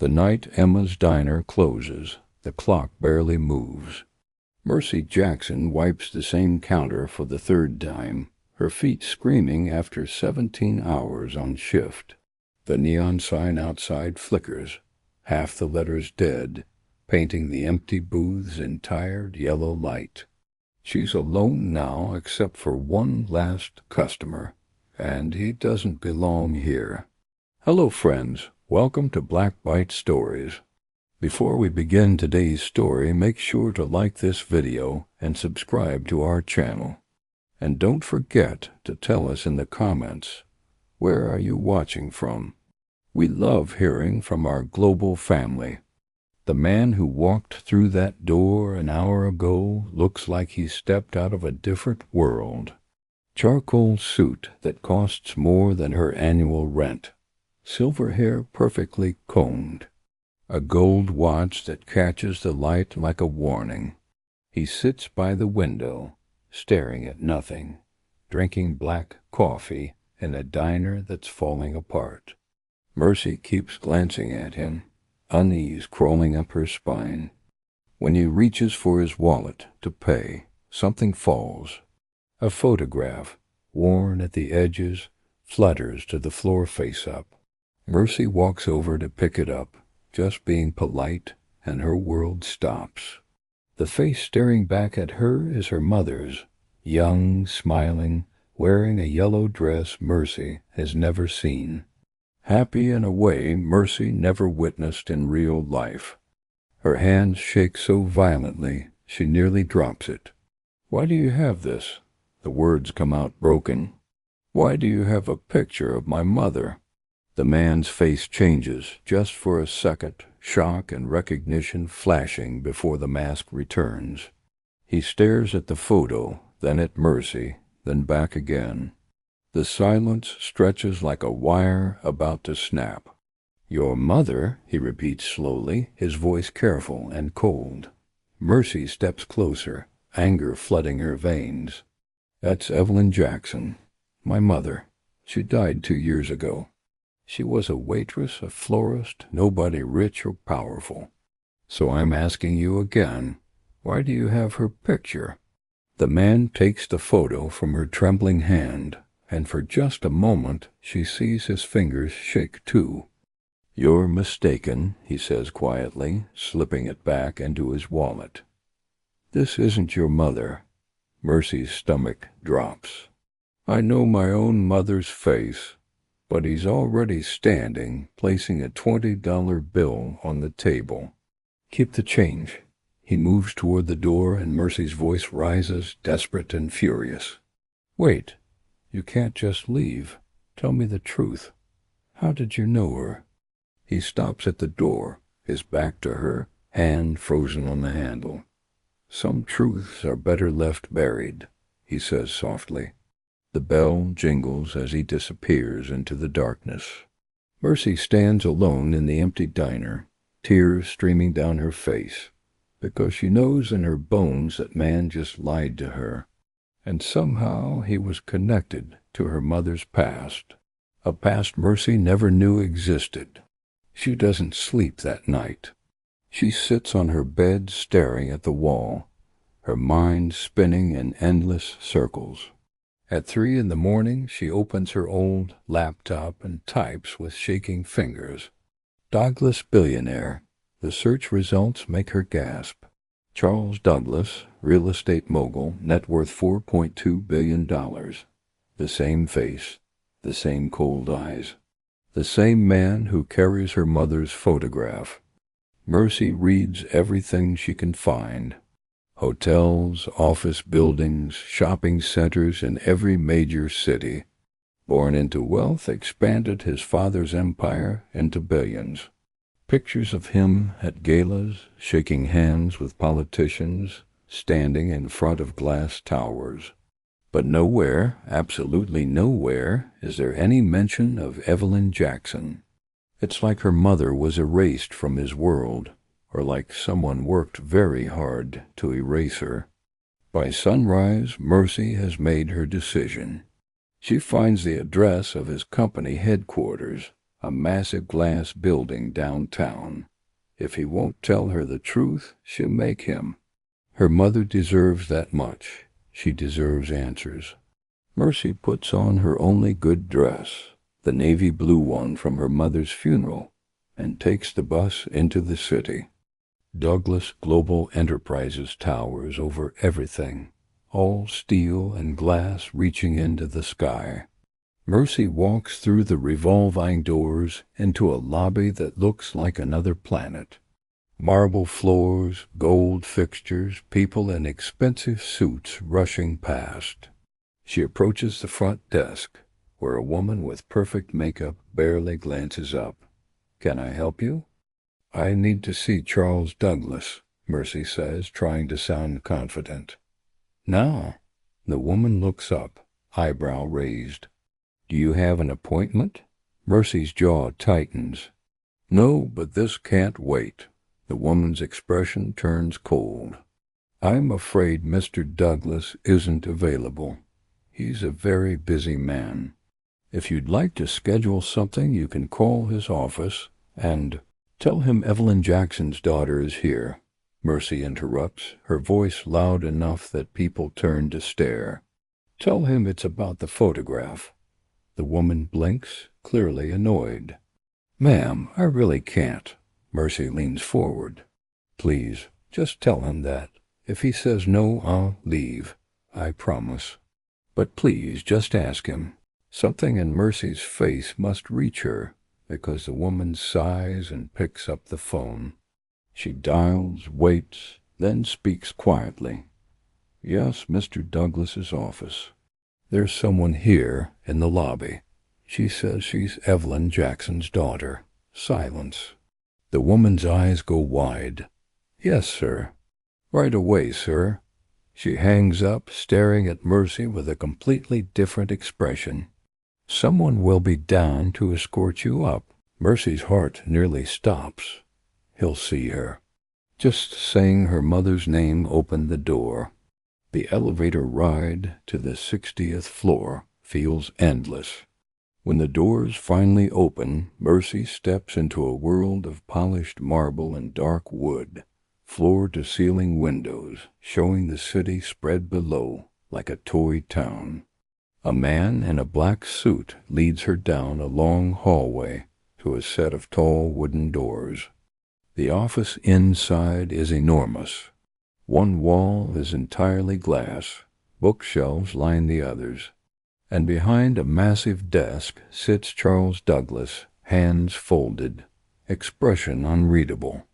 The night Emma's diner closes, the clock barely moves. Mercy Jackson wipes the same counter for the third time, her feet screaming after 17 hours on shift. The neon sign outside flickers, half the letters dead, painting the empty booths in tired yellow light. She's alone now except for one last customer, and he doesn't belong here. Hello friends, welcome to Byte Stories. Before we begin today's story, make sure to like this video and subscribe to our channel. And don't forget to tell us in the comments, where are you watching from? We love hearing from our global family. The man who walked through that door an hour ago looks like he stepped out of a different world. Charcoal suit that costs more than her annual rent. Silver hair perfectly combed. A gold watch that catches the light like a warning. He sits by the window, staring at nothing, drinking black coffee in a diner that's falling apart. Mercy keeps glancing at him, unease crawling up her spine. When he reaches for his wallet to pay, something falls. A photograph, worn at the edges, flutters to the floor face up. Mercy walks over to pick it up, just being polite, and her world stops. The face staring back at her is her mother's, young, smiling, wearing a yellow dress Mercy has never seen. Happy in a way Mercy never witnessed in real life. Her hands shake so violently she nearly drops it. "Why do you have this?" The words come out broken. "Why do you have a picture of my mother?" The man's face changes just for a second, shock and recognition flashing before the mask returns. He stares at the photo, then at Mercy, then back again. The silence stretches like a wire about to snap. "Your mother," he repeats slowly, his voice careful and cold. Mercy steps closer, anger flooding her veins. "That's Evelyn Jackson, my mother. She died 2 years ago. She was a waitress, a florist, nobody rich or powerful. So I'm asking you again, why do you have her picture?" The man takes the photo from her trembling hand, and for just a moment she sees his fingers shake too. "You're mistaken," he says quietly, slipping it back into his wallet. "This isn't your mother." Mercy's stomach drops. "I know my own mother's face." But he's already standing, placing a $20 bill on the table. "Keep the change." He moves toward the door and Mercy's voice rises, desperate and furious. "Wait. You can't just leave. Tell me the truth. How did you know her?" He stops at the door, his back to her, hand frozen on the handle. "Some truths are better left buried," he says softly. The bell jingles as he disappears into the darkness. Mercy stands alone in the empty diner, tears streaming down her face, because she knows in her bones that man just lied to her, and somehow he was connected to her mother's past, a past Mercy never knew existed. She doesn't sleep that night. She sits on her bed staring at the wall, her mind spinning in endless circles. At 3 a.m, she opens her old laptop and types with shaking fingers. Douglas Billionaire. The search results make her gasp. Charles Douglas, real estate mogul, net worth $4.2 billion. The same face, the same cold eyes. The same man who carries her mother's photograph. Mercy reads everything she can find. Hotels, office buildings, shopping centers in every major city. Born into wealth, expanded his father's empire into billions. Pictures of him at galas, shaking hands with politicians, standing in front of glass towers. But nowhere, absolutely nowhere, is there any mention of Evelyn Jackson. It's like her mother was erased from his world, or like someone worked very hard to erase her. By sunrise, Mercy has made her decision. She finds the address of his company headquarters, a massive glass building downtown. If he won't tell her the truth, she'll make him. Her mother deserves that much. She deserves answers. Mercy puts on her only good dress, the navy blue one from her mother's funeral, and takes the bus into the city. Douglas Global Enterprises towers over everything, all steel and glass reaching into the sky. Mercy walks through the revolving doors into a lobby that looks like another planet. Marble floors, gold fixtures, people in expensive suits rushing past. She approaches the front desk, where a woman with perfect makeup barely glances up. "Can I help you?" "I need to see Charles Douglas," Mercy says, trying to sound confident. "Now?" The woman looks up, eyebrow raised. "Do you have an appointment?" Mercy's jaw tightens. "No, but this can't wait." The woman's expression turns cold. "I'm afraid Mr. Douglas isn't available. He's a very busy man. If you'd like to schedule something, you can call his office and tell him Evelyn Jackson's daughter is here." Mercy interrupts, her voice loud enough that people turn to stare. "Tell him it's about the photograph." The woman blinks, clearly annoyed. "Ma'am, I really can't." Mercy leans forward. "Please, just tell him that. If he says no, I'll leave. I promise. But please, just ask him." Something in Mercy's face must reach her, because the woman sighs and picks up the phone. She dials, waits, then speaks quietly. "Yes, Mr. Douglas's office. There's someone here in the lobby. She says she's Evelyn Jackson's daughter." Silence. The woman's eyes go wide. "Yes, sir." "Right away, sir." She hangs up, staring at Mercy with a completely different expression. "Someone will be down to escort you up." Mercy's heart nearly stops. He'll see her. Just saying her mother's name opened the door. The elevator ride to the 60th floor feels endless. When the doors finally open, Mercy steps into a world of polished marble and dark wood, floor-to-ceiling windows showing the city spread below like a toy town. A man in a black suit leads her down a long hallway to a set of tall wooden doors. The office inside is enormous. One wall is entirely glass. Bookshelves line the others. And behind a massive desk sits Charles Douglas, hands folded, expression unreadable.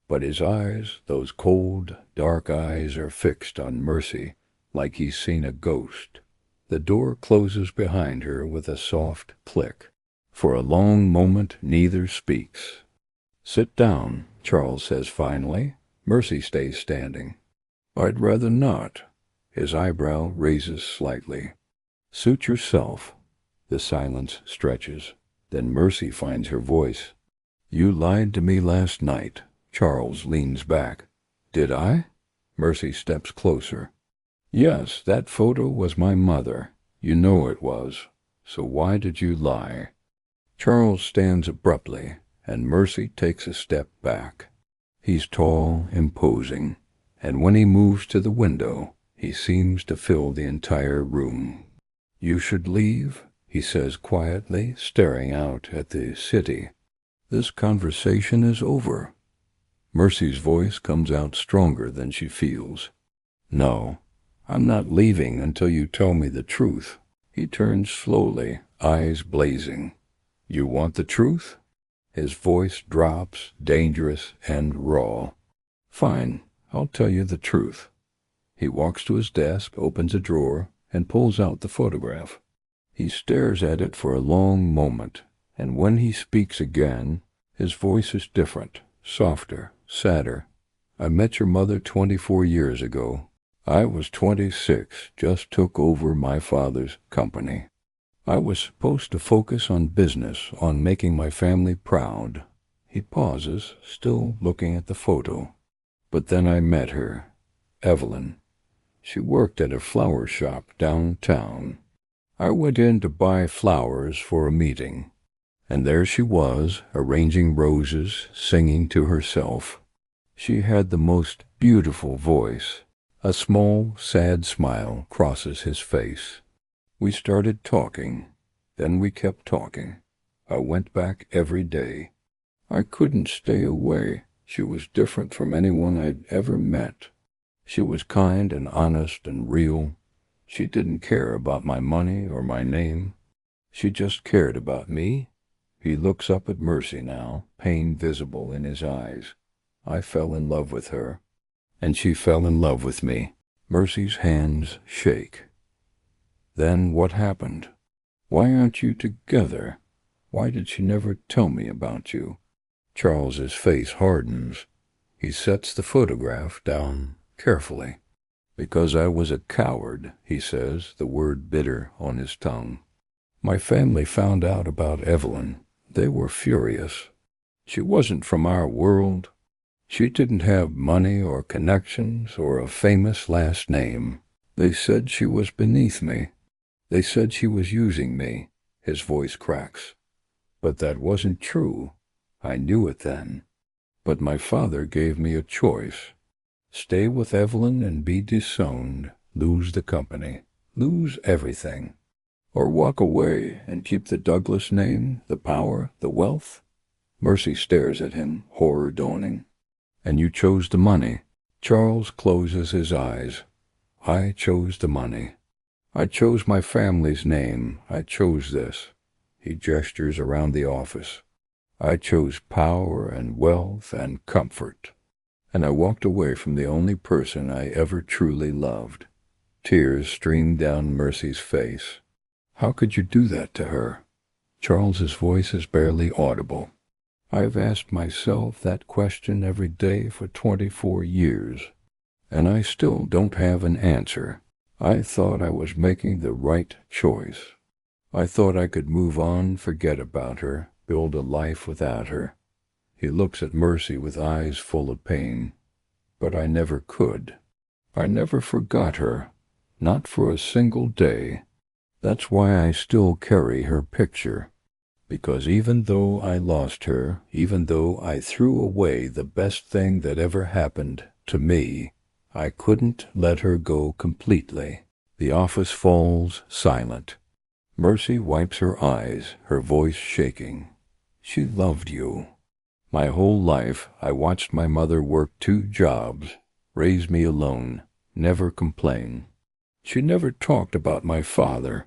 But his eyes, those cold, dark eyes, are fixed on Mercy like he's seen a ghost. The door closes behind her with a soft click. For a long moment neither speaks. "Sit down," Charles says finally. Mercy stays standing. "I'd rather not." His eyebrow raises slightly. "Suit yourself." The silence stretches. Then Mercy finds her voice. "You lied to me last night." Charles leans back. "Did I?" Mercy steps closer. "Yes, that photo was my mother. You know it was. So why did you lie?" Charles stands abruptly, and Mercy takes a step back. He's tall, imposing, and when he moves to the window, he seems to fill the entire room. "You should leave," he says quietly, staring out at the city. "This conversation is over." Mercy's voice comes out stronger than she feels. "No, I'm not leaving until you tell me the truth." He turns slowly, eyes blazing. "You want the truth?" His voice drops, dangerous and raw. "Fine, I'll tell you the truth." He walks to his desk, opens a drawer, and pulls out the photograph. He stares at it for a long moment, and when he speaks again, his voice is different, softer, sadder. "I met your mother 24 years ago. I was 26, just took over my father's company. I was supposed to focus on business, on making my family proud." He pauses, still looking at the photo. "But then I met her, Evelyn. She worked at a flower shop downtown. I went in to buy flowers for a meeting. And there she was, arranging roses, singing to herself. She had the most beautiful voice. A small, sad smile crosses his face. We started talking. Then we kept talking. I went back every day. I couldn't stay away. She was different from anyone I'd ever met. She was kind and honest and real. She didn't care about my money or my name. She just cared about me. He looks up at Mercy now, pain visible in his eyes. I fell in love with her, and she fell in love with me. Mercy's hands shake. Then what happened? Why aren't you together? Why did she never tell me about you? Charles's face hardens. He sets the photograph down carefully. Because I was a coward, he says, the word bitter on his tongue. My family found out about Evelyn. They were furious. She wasn't from our world. She didn't have money or connections or a famous last name. They said she was beneath me. They said she was using me. His voice cracks. But that wasn't true. I knew it then. But my father gave me a choice. Stay with Evelyn and be disowned, lose the company, lose everything. Or walk away and keep the Douglas name, the power, the wealth. Mercy stares at him, horror dawning. And you chose the money. Charles closes his eyes. I chose the money. I chose my family's name. I chose this. He gestures around the office. I chose power and wealth and comfort. And I walked away from the only person I ever truly loved. Tears streamed down Mercy's face. How could you do that to her? Charles's voice is barely audible. I've asked myself that question every day for 24 years, and I still don't have an answer. I thought I was making the right choice. I thought I could move on, forget about her, build a life without her. He looks at Mercy with eyes full of pain. But I never could. I never forgot her, not for a single day. That's why I still carry her picture. Because even though I lost her, even though I threw away the best thing that ever happened to me, I couldn't let her go completely. The office falls silent. Mercy wipes her eyes, her voice shaking. She loved you. My whole life I watched my mother work 2 jobs, raise me alone, never complain. She never talked about my father,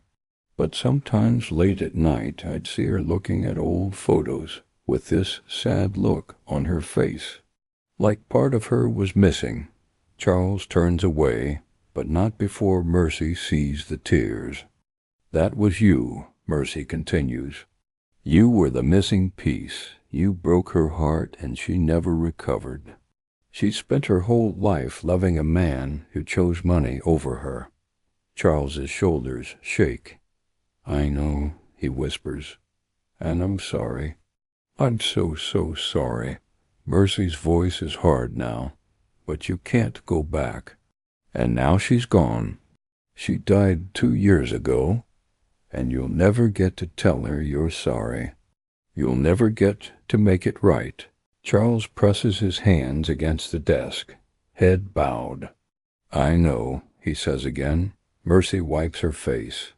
but sometimes late at night I'd see her looking at old photos with this sad look on her face, like part of her was missing. Charles turns away, but not before Mercy sees the tears. That was you, Mercy continues. You were the missing piece. You broke her heart, and she never recovered. She spent her whole life loving a man who chose money over her. Charles's shoulders shake. I know, he whispers, and I'm sorry. I'm so sorry. Mercy's voice is hard now, but you can't go back. And now she's gone. She died 2 years ago, and you'll never get to tell her you're sorry. You'll never get to make it right. Charles presses his hands against the desk, head bowed. I know, he says again. Mercy wipes her face.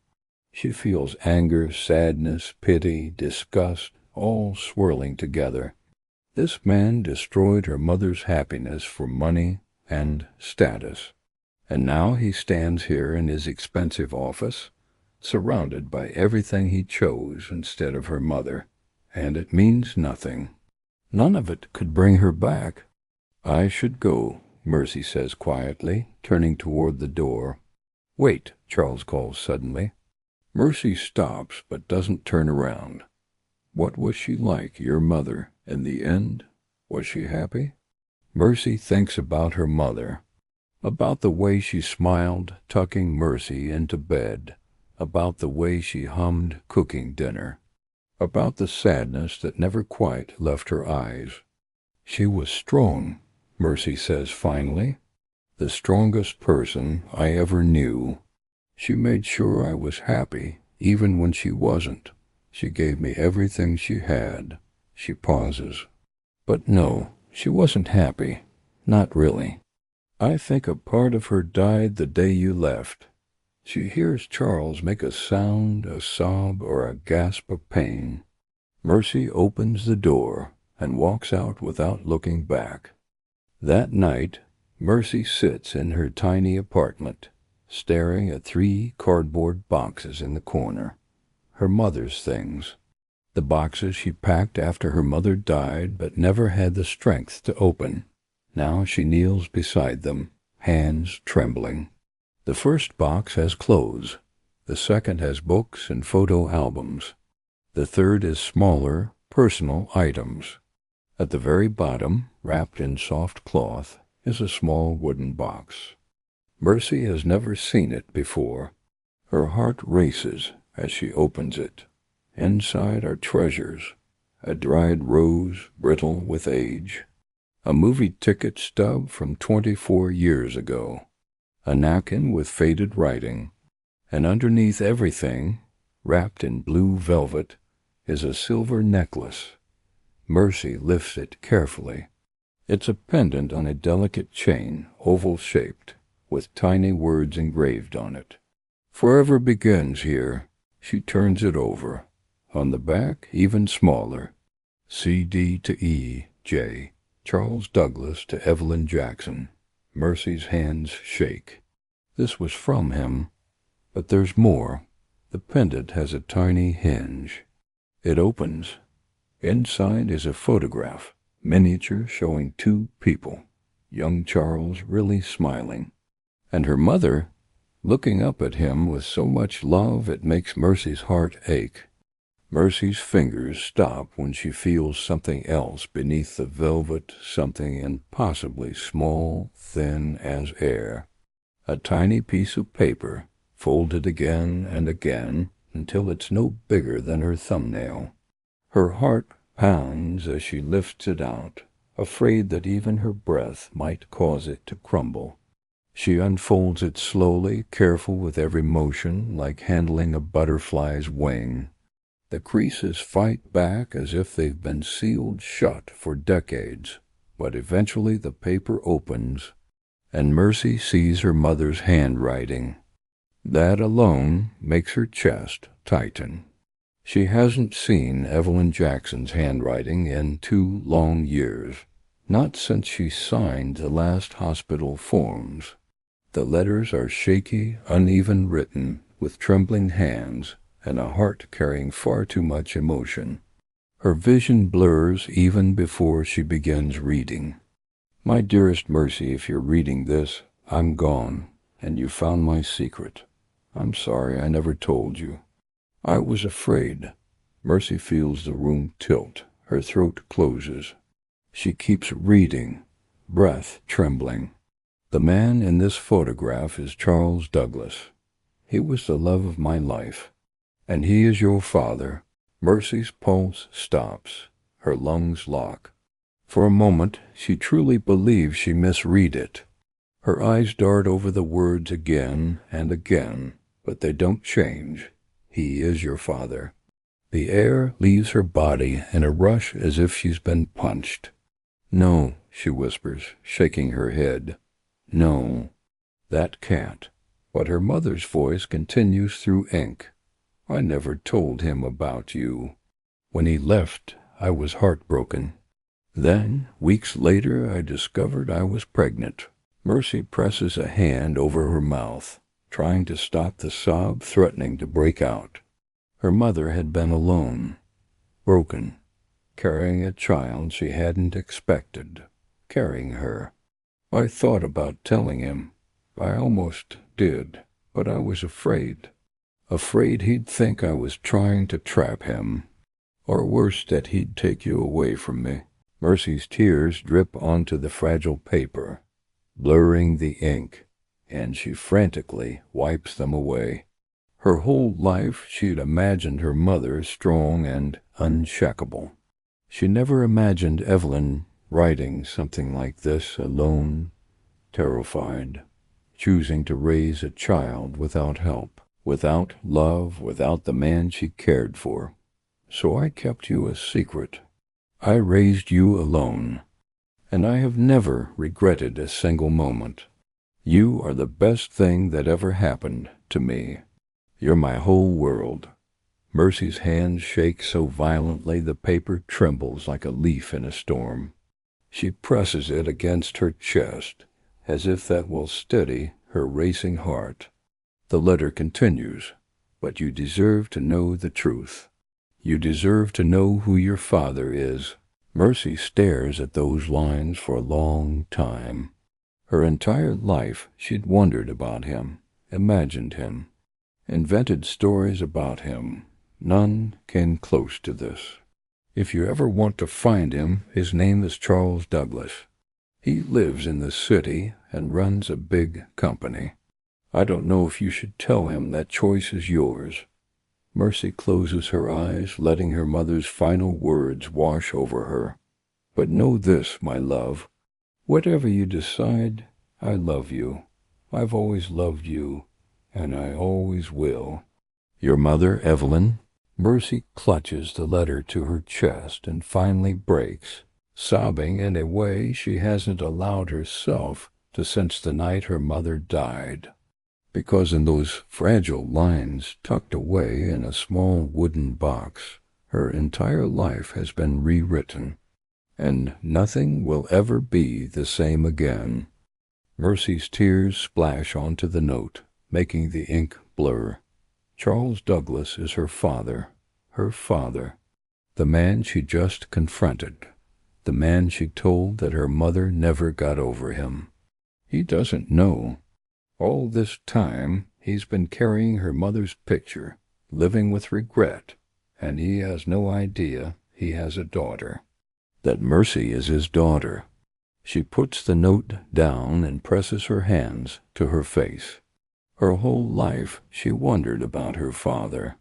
She feels anger, sadness, pity, disgust, all swirling together. This man destroyed her mother's happiness for money and status. And now he stands here in his expensive office, surrounded by everything he chose instead of her mother. And it means nothing. None of it could bring her back. I should go, Mercy says quietly, turning toward the door. Wait, Charles calls suddenly. Mercy stops but doesn't turn around. What was she like, your mother, in the end? Was she happy? Mercy thinks about her mother, about the way she smiled tucking Mercy into bed, about the way she hummed cooking dinner, about the sadness that never quite left her eyes. She was strong, Mercy says finally, the strongest person I ever knew. She made sure I was happy, even when she wasn't. She gave me everything she had. She pauses. But no, she wasn't happy. Not really. I think a part of her died the day you left. She hears Charles make a sound, a sob, or a gasp of pain. Mercy opens the door and walks out without looking back. That night, Mercy sits in her tiny apartment, staring at 3 cardboard boxes in the corner. Her mother's things. The boxes she packed after her mother died but never had the strength to open. Now she kneels beside them, hands trembling. The first box has clothes. The second has books and photo albums. The third is smaller, personal items. At the very bottom, wrapped in soft cloth, is a small wooden box. Mercy has never seen it before. Her heart races as she opens it. Inside are treasures, a dried rose brittle with age, a movie ticket stub from 24 years ago, a napkin with faded writing, and underneath everything, wrapped in blue velvet, is a silver necklace. Mercy lifts it carefully. It's a pendant on a delicate chain, oval-shaped, with tiny words engraved on it. Forever begins here. She turns it over. On the back, even smaller, C.D. to E. J. Charles Douglas to Evelyn Jackson. Mercy's hands shake. This was from him. But there's more. The pendant has a tiny hinge. It opens. Inside is a photograph, miniature, showing 2 people. Young Charles really smiling. And her mother, looking up at him with so much love it makes Mercy's heart ache. Mercy's fingers stop when she feels something else beneath the velvet, something impossibly small, thin as air. A tiny piece of paper, folded again and again until it's no bigger than her thumbnail. Her heart pounds as she lifts it out, afraid that even her breath might cause it to crumble. She unfolds it slowly, careful with every motion, like handling a butterfly's wing. The creases fight back as if they've been sealed shut for decades, but eventually the paper opens, and Mercy sees her mother's handwriting. That alone makes her chest tighten. She hasn't seen Evelyn Jackson's handwriting in 2 long years, not since she signed the last hospital forms. The letters are shaky, uneven written, with trembling hands, and a heart carrying far too much emotion. Her vision blurs even before she begins reading. My dearest Mercy, if you're reading this, I'm gone, and you found my secret. I'm sorry I never told you. I was afraid. Mercy feels the room tilt. Her throat closes. She keeps reading, breath trembling. The man in this photograph is Charles Douglas. He was the love of my life. And he is your father. Mercy's pulse stops. Her lungs lock. For a moment, she truly believes she misread it. Her eyes dart over the words again and again, but they don't change. He is your father. The air leaves her body in a rush as if she's been punched. No, she whispers, shaking her head. No, that can't. But her mother's voice continues through ink. I never told him about you. When he left, I was heartbroken. Then, weeks later, I discovered I was pregnant. Mercy presses a hand over her mouth, trying to stop the sob threatening to break out. Her mother had been alone, broken, carrying a child she hadn't expected, carrying her. I thought about telling him. I almost did, but I was afraid. Afraid he'd think I was trying to trap him, or worse, that he'd take you away from me. Mercy's tears drip onto the fragile paper, blurring the ink, and she frantically wipes them away. Her whole life she'd imagined her mother strong and unshakable. She never imagined Evelyn writing something like this alone, terrified, choosing to raise a child without help, without love, without the man she cared for. so I kept you a secret. I raised you alone, and I have never regretted a single moment. You are the best thing that ever happened to me. You're my whole world." Mercy's hands shake so violently the paper trembles like a leaf in a storm. She presses it against her chest, as if that will steady her racing heart. The letter continues, "But you deserve to know the truth. You deserve to know who your father is." Mercy stares at those lines for a long time. Her entire life she'd wondered about him, imagined him, invented stories about him. None came close to this. If you ever want to find him, his name is Charles Douglas. He lives in the city and runs a big company. I don't know if you should tell him that choice is yours. Mercy closes her eyes, letting her mother's final words wash over her. But know this, my love. Whatever you decide, I love you. I've always loved you, and I always will. Your mother, Evelyn. Mercy clutches the letter to her chest and finally breaks, sobbing in a way she hasn't allowed herself to since the night her mother died. Because in those fragile lines tucked away in a small wooden box, her entire life has been rewritten, and nothing will ever be the same again. Mercy's tears splash onto the note, making the ink blur. Charles Douglas is her father, the man she just confronted, the man she told that her mother never got over him. He doesn't know. All this time he's been carrying her mother's picture, living with regret, and he has no idea he has a daughter, that Mercy is his daughter. She puts the note down and presses her hands to her face. Her whole life she wondered about her father.